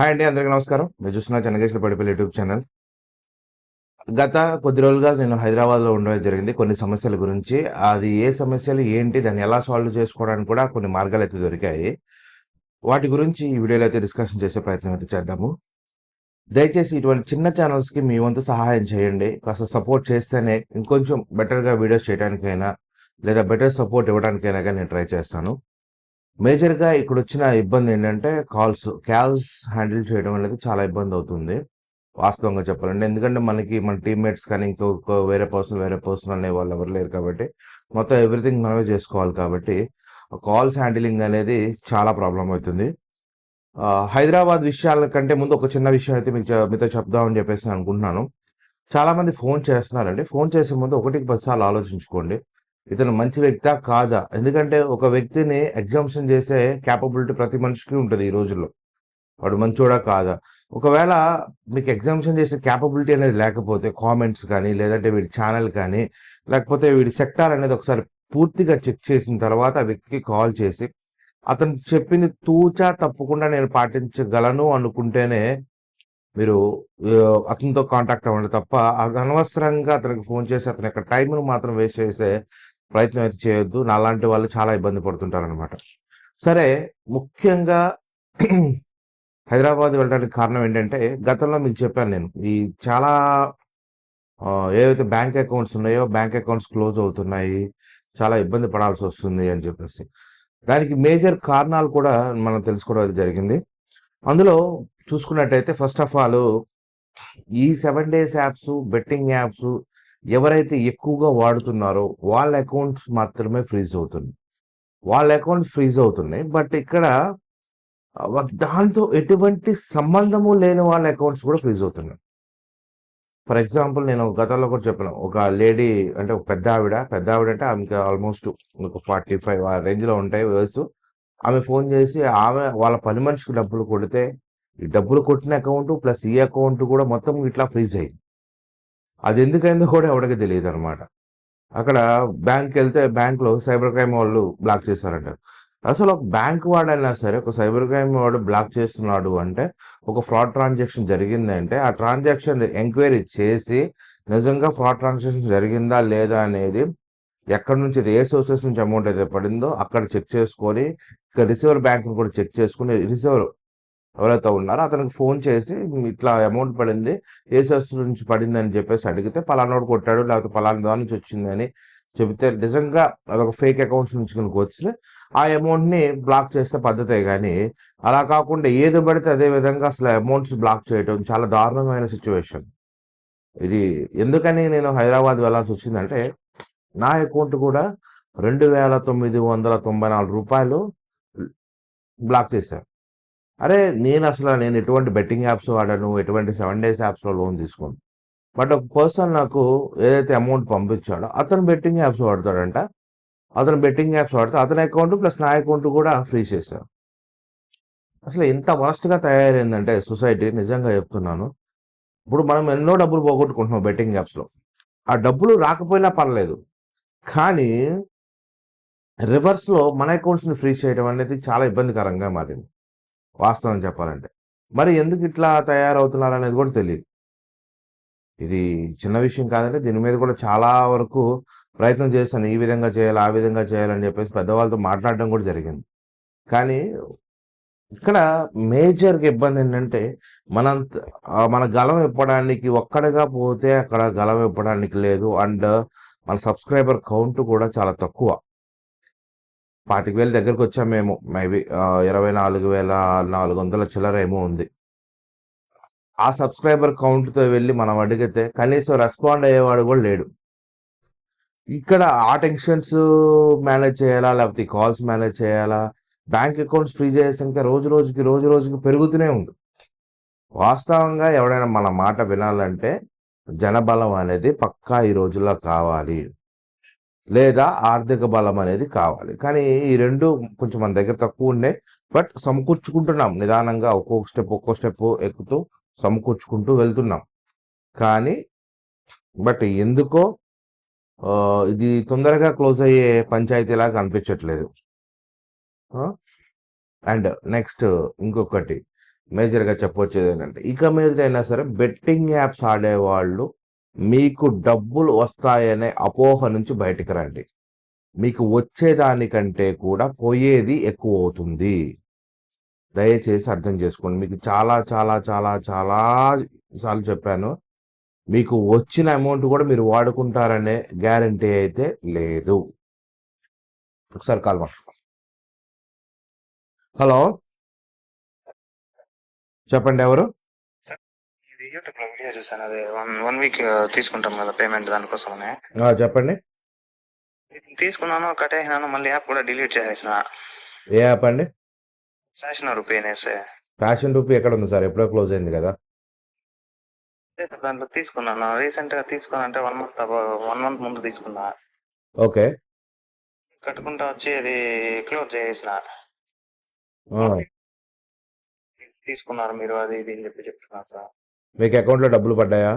Hi అండి, అందరికీ నమస్కారం. మీరు చూస్తున్న చెన్నకేశ్వర పడిపల్లి యూట్యూబ్ ఛానల్. గత కొద్ది రోజులుగా నేను హైదరాబాద్లో ఉండడం జరిగింది కొన్ని సమస్యల గురించి. అది ఏ సమస్యలు ఏంటి, దాన్ని ఎలా సాల్వ్ చేసుకోవడానికి కూడా కొన్ని మార్గాలు అయితే దొరికాయి. వాటి గురించి ఈ వీడియోలో అయితే డిస్కషన్ చేసే ప్రయత్నం అయితే చేద్దాము. దయచేసి ఇటువంటి చిన్న ఛానల్స్కి మీ వంతు సహాయం చేయండి. కాస్త సపోర్ట్ చేస్తేనే ఇంకొంచెం బెటర్గా వీడియోస్ చేయడానికైనా లేదా బెటర్ సపోర్ట్ ఇవ్వడానికైనా కానీ నేను ట్రై చేస్తాను. మేజర్‌గా ఇక్కడొచ్చిన ఇబ్బంది ఏంటంటే కాల్స్ హ్యాండిల్ చేయడం అనేది చాలా ఇబ్బంది అవుతుంది. వాస్తవంగా చెప్పాలంటే. ఎందుకంటే మన టీమ్‌మేట్స్ కానీ వేరే పర్సన్ అనేవాళ్ళు ఎవరు లేరు కాబట్టి, మొత్తం ఎవ్రీథింగ్ మనమే చేసుకోవాలి కాబట్టి, కాల్స్ హ్యాండిలింగ్ అనేది చాలా ప్రాబ్లమ్ అవుతుంది. హైదరాబాద్ విషయాల కంటే ముందు ఒక చిన్న విషయం అయితే మీతో చెప్దామని చెప్పేసి అనుకుంటున్నాను. చాలామంది ఫోన్ చేస్తున్నారండి. ఫోన్ చేసే ముందు 1కి 10 సార్లు ఆలోచించుకోండి. ఇతను మంచి వ్యక్తా? కాదా? ఎందుకంటే ఒక వ్యక్తిని ఎగ్జామ్షన్ చేసే కేపబిలిటీ ప్రతి మనిషికి ఉంటది ఈ రోజుల్లో. వాడు మంచోడా? కాదా? ఒకవేళ మీకు ఎగ్జామ్షన్ చేసే కేపబిలిటీ అనేది లేకపోతే కామెంట్స్ కానీ, లేదంటే వీడి ఛానెల్ కానీ, లేకపోతే వీడి సెక్టార్ అనేది ఒకసారి పూర్తిగా చెక్ చేసిన తర్వాత ఆ వ్యక్తికి కాల్ చేసి, అతను చెప్పింది తూచా తప్పకుండా నేను పాటించగలను అనుకుంటేనే మీరు అతనితో కాంటాక్ట్ అవ్వండి తప్ప, అనవసరంగా అతనికి ఫోన్ చేసి అతని యొక్క టైంను మాత్రం వేస్ట్ చేసే ప్రయత్నం అయితే చేయొద్దు. నాలాంటి వాళ్ళు చాలా ఇబ్బంది పడుతుంటారనమాట. సరే, ముఖ్యంగా హైదరాబాద్ వెళ్ళడానికి కారణం ఏంటంటే, గతంలో మీకు చెప్పాను నేను. ఈ చాలా ఏవైతే బ్యాంక్ అకౌంట్స్ ఉన్నాయో, బ్యాంక్ అకౌంట్స్ క్లోజ్ అవుతున్నాయి. చాలా ఇబ్బంది పడాల్సొస్తుంది అని చెప్పేసి. దానికి మేజర్ కారణాలు కూడా మనం తెలుసుకోవడం అయితే జరిగింది. అందులో చూసుకున్నట్టయితే ఫస్ట్ ఆఫ్ ఆల్ ఈ 7 డేస్ యాప్స్, బెట్టింగ్ యాప్స్ ఎవరైతే ఎక్కువగా వాడుతున్నారో వాళ్ళ అకౌంట్స్ మాత్రమే ఫ్రీజ్ అవుతున్నాయి. వాళ్ళ అకౌంట్స్ ఫ్రీజ్ అవుతున్నాయి. బట్ ఇక్కడ దాంతో ఎటువంటి సంబంధము లేని వాళ్ళ అకౌంట్స్ కూడా ఫ్రీజ్ అవుతున్నాయి. ఫర్ ఎగ్జాంపుల్ నేను గతంలో కూడా చెప్పాను. ఒక లేడీ అంటే ఒక పెద్దావిడ అంటే ఆమెకి ఆల్మోస్ట్ ఒక 45 ఆ రేంజ్‌లో ఉంటాయి వయస్సు. ఆమె ఫోన్ చేసి వాళ్ళ పని మనిషికి డబ్బులు కొడితే, ఈ డబ్బులు కొట్టిన అకౌంట్ ప్లస్ ఈ అకౌంట్ కూడా మొత్తం ఇట్లా ఫ్రీజ్ అయింది. అది ఎందుకయిందో కూడా ఎవడికి తెలీదనమాట. అక్కడ బ్యాంక్‌కెళ్తే బ్యాంక్‌లో సైబర్ క్రైమ్ వాళ్ళు బ్లాక్ చేశారంట. అసలు ఒక బ్యాంక్ వాడైనా సరే, ఒక సైబర్ క్రైమ్ వాడు బ్లాక్ చేస్తున్నాడు అంటే, ఒక ఫ్రాడ్ ట్రాన్సాక్షన్ జరిగిందంటే, ఆ ట్రాన్సాక్షన్ ఎంక్వైరీ చేసి, నిజంగా ఫ్రాడ్ ట్రాన్సాక్షన్ జరిగిందా లేదా అనేది ఎక్కడి నుంచి ఏ సోర్సెస్ నుంచి అమౌంట్ అయితే పడిందో అక్కడ చెక్ చేసుకొని, ఇక్కడ రిసీవర్ బ్యాంక్‌ని కూడా చెక్ చేసుకొని, రిసీవర్ ఎవరైతే ఉన్నారో అతనికి ఫోన్ చేసి ఇట్లా అమౌంట్ పడింది, ఏ సోర్స్ నుంచి పడిందని చెప్పేసి అడిగితే, పలానోడు కొట్టాడు, లేకపోతే పలానా దాని నుంచి వచ్చిందని చెబితే, నిజంగా అదొక ఫేక్ అకౌంట్స్ నుంచి కనుక వస్తే ఆ అమౌంట్‌ని బ్లాక్ చేస్తే పద్ధతే గానీ, అలా కాకుండా ఏది పడితే అదే విధంగా అసలు అమౌంట్స్ బ్లాక్ చేయటం చాలా దారుణమైన సిట్యుయేషన్. ఇది ఎందుకని నేను హైదరాబాద్ వెళ్ళాల్సొచ్చిందంటే, నా అకౌంట్ కూడా రూ. 2,994 బ్లాక్ చేశారు. అరే! నేను ఎటువంటి బెట్టింగ్ యాప్స్ వాడను. ఎటువంటి 7 డేస్ యాప్స్‌లో లోన్ తీసుకోను. బట్ ఒక పర్సన్ నాకు ఏదైతే అమౌంట్ పంపించాడో అతను బెట్టింగ్ యాప్స్ వాడతాడంట. అతను బెట్టింగ్ యాప్స్ వాడితే అతని అకౌంట్ ప్లస్ నా అకౌంట్ కూడా ఫ్రీజ్ చేశారు. అసలు ఎంత వరస్ట్‌గా తయారైందంటే సొసైటీ, నిజంగా చెప్తున్నాను. ఇప్పుడు మనం ఎన్నో డబ్బులు పోగొట్టుకుంటున్నాం బెట్టింగ్ యాప్స్‌లో. ఆ డబ్బులు రాకపోయినా పర్లేదు. కానీ రివర్స్‌లో మన అకౌంట్స్‌ని ఫ్రీజ్ చేయడం అనేది చాలా ఇబ్బందికరంగా మారింది. వాస్తవం చెప్పాలంటే. మరి ఎందుకు ఇట్లా తయారవుతున్నారనేది కూడా తెలీదు. ఇది చిన్న విషయం కాదండి. దీని మీద కూడా చాలా వరకు ప్రయత్నం చేశాను. ఈ విధంగా చేయాలి, ఆ విధంగా చేయాలని చెప్పేసి పెద్దవాళ్ళతో మాట్లాడడం కూడా జరిగింది. కానీ ఇక్కడ మేజర్‌గా ఇబ్బందేంటంటే, మన గళం ఇప్పడానికి ఒక్కడిగా పోతే అక్కడ గళం ఇప్పడానికి లేదు. అండ్ మన సబ్‌స్క్రైబర్ కౌంట్ కూడా చాలా తక్కువ. 25,000 దగ్గరకొచ్చాం మేము. మేబీ 24,400 చిల్లర ఏమో ఉంది. ఆ సబ్‌స్క్రైబర్ కౌంట్‌తో వెళ్లి మనం అడిగితే కనీసం రెస్పాండ్ అయ్యేవాడు కూడా లేడు. ఇక్కడ ఆ టెన్షన్స్ మేనేజ్ చేయాలా? లేకపోతే ఈ కాల్స్ మేనేజ్ చేయాలా? బ్యాంక్ అకౌంట్స్ ఫ్రీజ్ అయ్యే సంఖ్య రోజు రోజుకి పెరుగుతూనే ఉంది. వాస్తవంగా ఎవడైనా మన మాట వినాలంటే జనబలం అనేది పక్కా ఈ రోజుల్లో కావాలి. లేదా ఆర్థిక బలం అనేది కావాలి. కానీ ఈ 2 కొంచెం మన దగ్గర తక్కువున్నాయి. బట్ సమకూర్చుకుంటున్నాం. నిదానంగా ఒక్కో స్టెప్ ఎక్కుతూ సమకూర్చుకుంటూ వెళ్తున్నాం. కానీ ఎందుకో ఇది తొందరగా క్లోజ్ అయ్యే పంచాయతీలాగా అనిపించట్లేదు. అండ్ నెక్స్ట్ ఇంకొకటి, మేజర్‌గా చెప్పొచ్చేదేంటంటే, ఇక మీదటైనా సరే బెట్టింగ్ యాప్స్ ఆడేవాళ్ళు మీకు డబ్బులు వస్తాయనే అపోహ నుంచి బయటికి రండి. మీకు వచ్చేదానికంటే కూడా పోయేది ఎక్కువవుతుంది. దయచేసి అర్థం చేసుకోండి. మీకు చాలా, చాలా, చాలా, చాలా సార్లు చెప్పాను. మీకు వచ్చిన అమౌంట్ కూడా మీరు వాడుకుంటారనే గ్యారంటీ అయితే లేదు. ఒకసారి కాల్ హలో! చెప్పండి ఎవరు? ఇది యూట్యూబ్‌లో వీడియో చూసాను. అదే 1 వీక్ తీసుకుంటాం కదా పేమెంట్ దానికోసమని. చెప్పండి. తీసుకున్నాను, కట్టేసినాను. మళ్ళీ యాప్ కూడా డిలీట్ చేసేసిన. ఏ యాప్ అండి? చేసినారు పే అనేసి. ఫ్యాషన్ రూపీ ఎక్కడుంది సార్? ఎప్పుడో క్లోజ్ అయింది గదా! దాంట్లో తీసుకున్నాను. రీసెంట్‌గా తీసుకున్నానంటే 1 మంత్ ముందు తీసుకున్నా. ఓకే. కట్టుకుంటా వచ్చి అది క్లోజ్ చేసేసిన. ఆ! తీసుకున్నారు మీరు అది ఇది అని చెప్తున్నారు సార్. మీకు అకౌంట్‌లో డబ్బులు పడ్డాయా?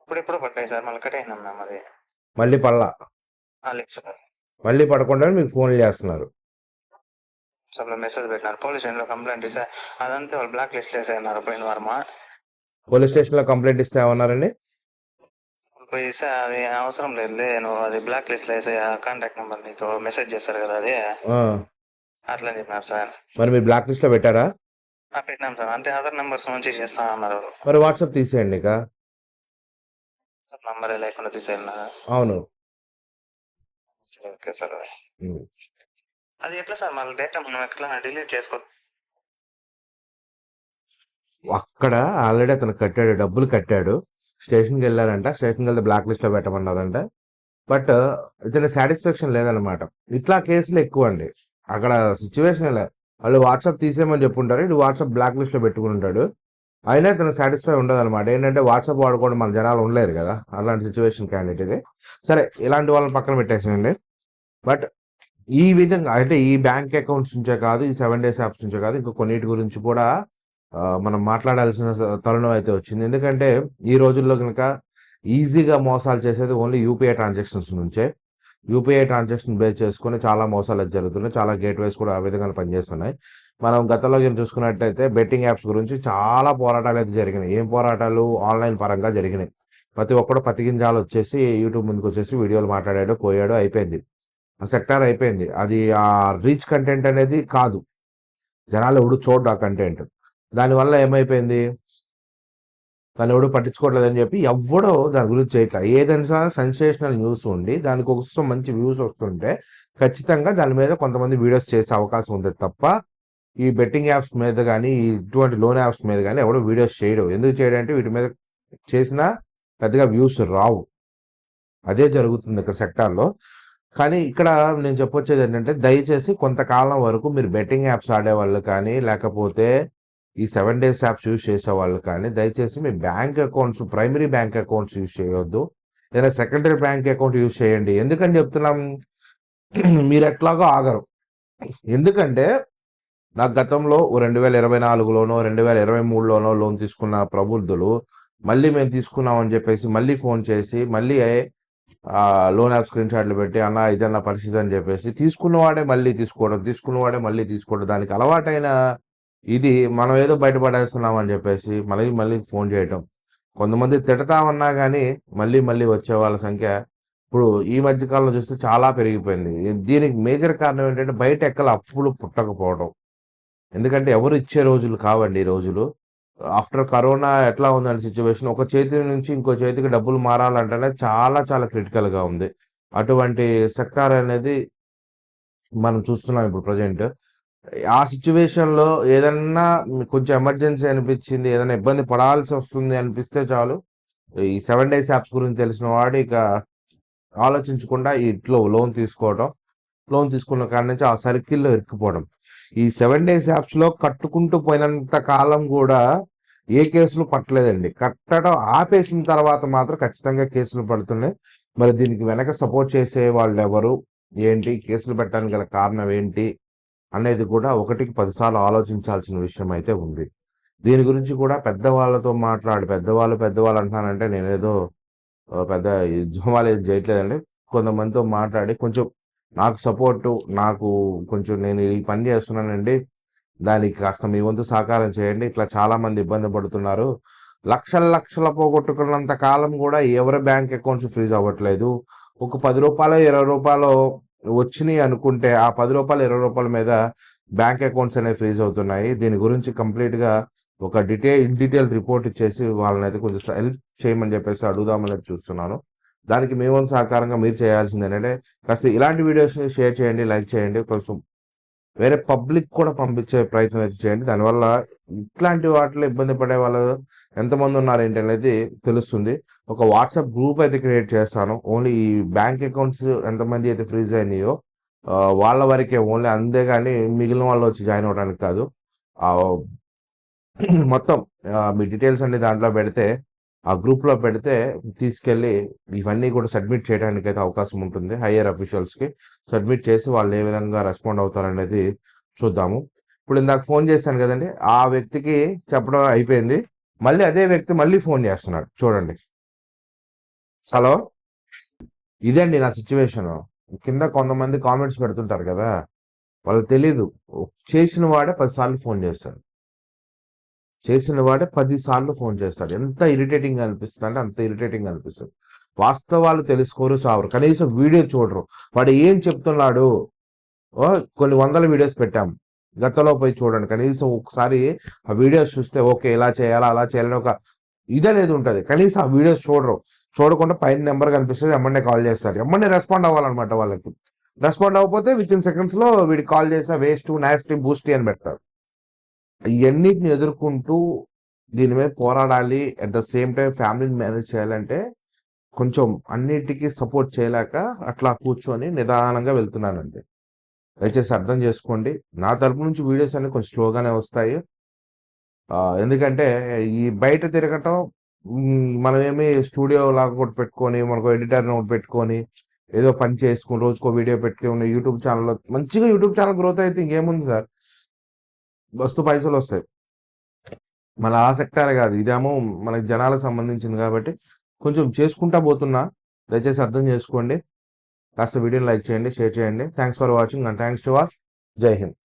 ఇప్పుడెప్పుడో పడ్డాయి సార్. మళ్ళీ కట్టేసినాం మేము అది. మళ్ళీ పడలా. లేదు సార్. మళ్ళీ పడకుండానే మీకు ఫోన్‌లు చేస్తున్నారు. సార్ మెసేజ్ పెట్టినారు. పోలీస్ స్టేషన్‌లో కంప్లైంట్ ఇస్తే అదంతా వాళ్ళు బ్లాక్ లిస్ట్ వేసేయన్నారు పోయిన వారమా. పోలీస్ స్టేషన్‌లో కంప్లెయింట్ ఇస్తే ఏమన్నారండి? పోయి సార్ అది అవసరం లేదులే, నువ్వు అది బ్లాక్ లిస్ట్ లో వేసే కాంటాక్ట్ నెంబర్ నీతో మెసేజ్ చేస్తారు కదా అది ఆ! అట్లా అని చెప్పినారు సార్. మరి మీరు బ్లాక్ లిస్ట్‌లో పెట్టారా? పెట్టినాం సార్. అంటే అదర్ నెంబర్స్ నుంచి చేస్తా అన్నారు. మరి వాట్సాప్ తీసేయండి ఇక. సార్ నంబరే లేకుండా తీసేయాలన్నా? అవును. సరే, ఓకే సార్. హ్మ్. అది ఎట్లా సార్ మళ్ళీ డేటా మనం ఎట్లా డిలీట్ చేసుకో? అక్కడ ఆల్రెడీ అతను కట్టాడు. డబ్బులు కట్టాడు. స్టేషన్‌కెళ్లారంట. స్టేషన్‌కెళ్తే బ్లాక్ లిస్ట్‌లో పెట్టమన్నారంట. బట్ ఇతని సాటిస్ఫాక్షన్ లేదనమాట. ఇట్లా కేసులు ఎక్కువండి. అక్కడ సిట్యుయేషన్ ఇలా వాళ్ళు వాట్సాప్ తీసేయమని చెప్పుంటారు. ఈడు వాట్సాప్ బ్లాక్ లిస్ట్‌లో పెట్టుకునుంటాడు. అయినా ఇతనికి సాటిస్ఫై ఉండదనమాట. ఏంటంటే వాట్సాప్ వాడుకోవడం మన జనాలు ఉండలేరు కదా! అలాంటి సిట్యుయేషన్ క్యాండిడేట్ ఇది. సరే ఇలాంటి వాళ్ళని పక్కన పెట్టేసేయండి. బట్ ఈ విధంగా అంటే ఈ బ్యాంక్ అకౌంట్స్ నుంచే కాదు, ఈ 7 డేస్ యాప్స్ నుంచే కాదు, ఇంకా కొన్నిటి గురించి కూడా మనం మాట్లాడాల్సిన తరుణం అయితే వచ్చింది. ఎందుకంటే ఈ రోజుల్లో గనక ఈజీగా మోసాలు చేసేది ఓన్లీ యూపీఐ ట్రాన్సాక్షన్స్ నుంచే. యూపీఐ ట్రాన్సాక్షన్ బేస్ చేసుకొని చాలా మోసాలయితే జరుగుతున్నాయి. చాలా గేట్‌వేస్ కూడా ఆ విధంగానే పనిచేస్తున్నాయి. మనం గతంలో గిన చూసుకున్నట్టయితే బెట్టింగ్ యాప్స్ గురించి చాలా పోరాటాలైతే జరిగినాయి. ఏం పోరాటాలు? ఆన్‌లైన్ పరంగా జరిగినాయి. ప్రతి ఒక్కడు పత్తిగింజాలొచ్చేసి యూట్యూబ్ ముందుకొచ్చేసి వీడియోలు మాట్లాడాడు, పోయాడు, అయిపోయింది. ఆ సెక్టార్ అయిపోయింది. అది రీచ్ కంటెంట్ అనేది కాదు. జనాలెవడు చూడడు ఆ కంటెంట్. దానివల్ల ఏమైపోయింది? దాన్నెవడు పట్టించుకోవట్లేదని చెప్పి ఎవ్వడు దాని గురించి చేయట్ల. ఏదైనా సెన్సేషనల్ న్యూస్ ఉండి దానికోసం మంచి వ్యూస్ వస్తుంటే ఖచ్చితంగా దాని మీద కొంతమంది వీడియోస్ చేసే అవకాశం ఉంది తప్ప, ఈ బెట్టింగ్ యాప్స్ మీద గానీ, ఇటువంటి లోన్ యాప్స్ మీద గానీ ఎవడు వీడియోస్ చేయడు. ఎందుకు చేయడంటే వీటి మీద చేసినా పెద్దగా వ్యూస్ రావు. అదే జరుగుతుంది ఇక్కడ సెక్టార్‌లో. కానీ ఇక్కడ నేను చెప్పొచ్చేదేంటంటే, దయచేసి కొంతకాలం వరకు మీరు బెట్టింగ్ యాప్స్ ఆడేవాళ్ళు కానీ, లేకపోతే ఈ 7 డేస్ యాప్స్ యూజ్ చేసేవాళ్ళు కానీ, దయచేసి మీ bank accounts, primary bank accounts use చేయొద్దు. లేదా సెకండరీ బ్యాంక్ అకౌంట్ యూజ్ చేయండి. ఎందుకని చెప్తున్నాం? మీరెట్లాగో ఆగరు. ఎందుకంటే, నాకు గతంలో 2024లోనో, 2023లోనో లోన్ తీసుకున్న ప్రబుద్ధులు, మళ్ళీ మేము తీసుకున్నామని చెప్పేసి, మళ్ళీ ఫోన్ చేసి, మళ్ళీ లోన్ యాప్ స్క్రీన్ షాట్లు పెట్టి అన్న ఇదన్న పరిస్థితి అని చెప్పేసి తీసుకున్నవాడే మళ్ళీ తీసుకోవడం, తీసుకున్నవాడే మళ్ళీ తీసుకోవడం, దానికి అలవాటైన ఇది మనం ఏదో బయటపడేస్తున్నాం అని చెప్పేసి మళ్ళీ మళ్ళీ ఫోన్ చేయటం. కొంతమంది తిడతామన్నా కానీ మళ్ళీ మళ్ళీ వచ్చే వాళ్ళ సంఖ్య ఇప్పుడు ఈ మధ్య కాలంలో చూస్తే చాలా పెరిగిపోయింది. దీనికి మేజర్ కారణం ఏంటంటే బయట ఎక్కల అప్పులు పుట్టకపోవడం. ఎందుకంటే ఎవరు ఇచ్చే రోజులు కావండి ఈ రోజులు. ఆఫ్టర్ కరోనా ఎట్లా ఉందంటే సిట్యుయేషన్ ఒక చేతి నుంచి ఇంకో చేతికి డబ్బులు మారాలంటేనే చాలా చాలా క్రిటికల్‌గా ఉంది. అటువంటి సెక్టార్ అనేది మనం చూస్తున్నాం ఇప్పుడు ప్రెజెంట్. ఆ సిట్యుయేషన్‌లో ఏదన్నా కొంచెం ఎమర్జెన్సీ అనిపిచ్చింది, ఏదైనా ఇబ్బంది పడాల్సొస్తుంది అనిపిస్తే చాలు, ఈ 7 డేస్ యాప్స్ గురించి తెలిసిన వాడు ఇక ఆలోచించకుండా ఇట్లో లోన్ తీసుకోవడం. లోన్ తీసుకున్న కాడి నుంచి ఆ సర్కిల్‌లో ఇరుక్కుపోవడం. ఈ 7 డేస్ యాప్స్‌లో కట్టుకుంటూ పోయినంత కాలం గూడా ఏ కేసులు పట్టలేదండి. కట్టడం ఆపేసిన తర్వాత మాత్రం ఖచ్చితంగా కేసులు పడుతున్నాయి. మరి దీనికి వెనక సపోర్ట్ చేసే వాళ్ళెవరు? ఏంటి? కేసులు పెట్టడానికి గల కారణం ఏంటి? అనేది కూడా ఒకటికి 10 సార్లు ఆలోచించాల్సిన విషయం అయితే ఉంది. దీని గురించి కూడా పెద్దవాళ్ళతో మాట్లాడి పెద్దవాళ్ళు అంటున్నానంటే నేనేదో పెద్ద ఉద్యమాలు ఏం చేయట్లేదండి. కొంతమందితో మాట్లాడి కొంచెం నాకు సపోర్టు, నాకు కొంచెం నేను ఈ పని చేస్తున్నానండి. దానికి కాస్త మీ వంతు సహకారం చేయండి. ఇట్లా చాలామంది ఇబ్బంది పడుతున్నారు. లక్షలు పోగొట్టుకున్నంత కాలం కూడా ఎవరి బ్యాంక్ అకౌంట్స్ ఫ్రీజ్ అవ్వట్లేదు. ఒక రూ. 10, రూ. 20 వచ్చినాయి అనుకుంటే ఆ రూ. 10, రూ. 20 మీద బ్యాంక్ అకౌంట్స్ అనేవి ఫ్రీజ్ అవుతున్నాయి. దీని గురించి కంప్లీట్‌గా ఒక ఇన్ డీటెయిల్ రిపోర్ట్ ఇచ్చేసి వాళ్ళనైతే కొంచెం హెల్ప్ చేయమని చెప్పేసి అడుగుదామని చూస్తున్నాను. దానికి మీ వంతు సహకారంగా మీరు చేయాల్సింది ఏంటంటే కాస్త ఇలాంటి వీడియోస్‌ని షేర్ చేయండి, లైక్ చేయండి. కొంచెం వేరే పబ్లిక్ కూడా పంపించే ప్రయత్నం అయితే చేయండి. దానివల్ల ఇట్లాంటి వాటిలో ఇబ్బంది పడే వాళ్ళు ఎంతమంది ఉన్నారు ఏంటి అనేది తెలుస్తుంది. ఒక వాట్సాప్ గ్రూప్ అయితే క్రియేట్ చేస్తాను. ఓన్లీ ఈ బ్యాంక్ అకౌంట్స్ ఎంతమంది అయితే ఫ్రీజ్ అయినాయో వాళ్ళ వరకే ఓన్లీ, అంతేగాని మిగిలిన వాళ్ళు వచ్చి జాయిన్ అవ్వడానికి కాదు. మొత్తం మీ డీటెయిల్స్ అన్ని దాంట్లో పెడితే, ఆ గ్రూప్‌లో పెడితే తీసుకెళ్ళి ఇవన్నీ కూడా సబ్మిట్ చేయడానికైతే అవకాశం ఉంటుంది. హైయర్ అఫీషియల్స్‌కి సబ్మిట్ చేసి వాళ్ళు ఏ విధంగా రెస్పాండ్ అవుతారనేది చూద్దాము. ఇప్పుడు ఇందాక ఫోన్ చేశాను కదండీ! ఆ వ్యక్తికి చెప్పడం అయిపోయింది. మళ్ళీ అదే వ్యక్తి మళ్ళీ ఫోన్ చేస్తున్నాడు చూడండి. హలో! ఇదండి నా సిట్యుయేషను. కింద కొంతమంది కామెంట్స్ పెడుతుంటారు కదా! వాళ్ళకి తెలీదు. చేసిన వాడే 10 సార్లు ఫోన్ చేస్తాడు. చేసిన వాడే 10 సార్లు ఫోన్ చేస్తాడు. ఎంత ఇరిటేటింగ్‌గా అనిపిస్తదంటే అంత ఇరిటేటింగ్‌గా అనిపిస్తది. వాస్తవాలు తెలుసుకోరు, చావరు. కనీసం వీడియో చూడరు. వాడు ఏం చెప్తున్నాడు? కొన్ని వందల వీడియోస్ పెట్టాం. గతంలో పోయి చూడండి. కనీసం ఒకసారి ఆ వీడియోస్ చూస్తే ఓకే. ఇలా చేయాలా, అలా చేయాలని ఒక ఇదనేది ఉంటది. కనీసం ఆ వీడియోస్ చూడరు. చూడకుండా పైన నంబర్ కనిపిస్తది. ఎమ్మటనే కాల్ చేస్తారు. ఎమ్మటనే రెస్పాండ్ అవ్వాలన్నమాట వాళ్ళకి. రెస్పాండ్ అవ్వకపోతే వితిన్ సెకండ్స్‌లో వీడికి కాల్ చేసా వేస్టు, నాస్టీ, బూస్టీ అని పెడతారు. ఇయన్నిటిని ఎదుర్కొంటూ దీని మీద పోరాడాలి. అట్ ద సేమ్ టైమ్ ఫ్యామిలీని మేనేజ్ చేయాలంటే కొంచెం అన్నిటికి సపోర్ట్ చేయలేక అట్లా కూర్చొని నిదానంగా వెళ్తున్నానండి. దయచేసి అర్థం చేసుకోండి. నా తరపు నుంచి వీడియోస్ అన్ని కొంచెం స్లోగానే వస్తాయి. ఎందుకంటే ఈ బయట తిరగటం మనమేమి స్టూడియో లాగా ఒకటి పెట్టుకొని, మనకు ఎడిటర్‌ని ఒకటి పెట్టుకొని, ఏదో పని చేసుకొని, రోజుకో వీడియో పెట్టుకొని యూట్యూబ్ ఛానెల్‌లో మంచిగా యూట్యూబ్ ఛానెల్ గ్రోత్ అయితే ఇంకేముంది సార్. మస్తు పైసలొస్తాయి. మన ఆ సెక్టారే కాదు. ఇదేమో మనకి జనాలకు సంబంధించింది కాబట్టి కొంచెం చేసుకుంటా పోతున్నా. దయచేసి అర్థం చేసుకోండి. కాస్త వీడియోని లైక్ చేయండి, షేర్ చేయండి. Thanks for watching and thanks to all. జై హింద్.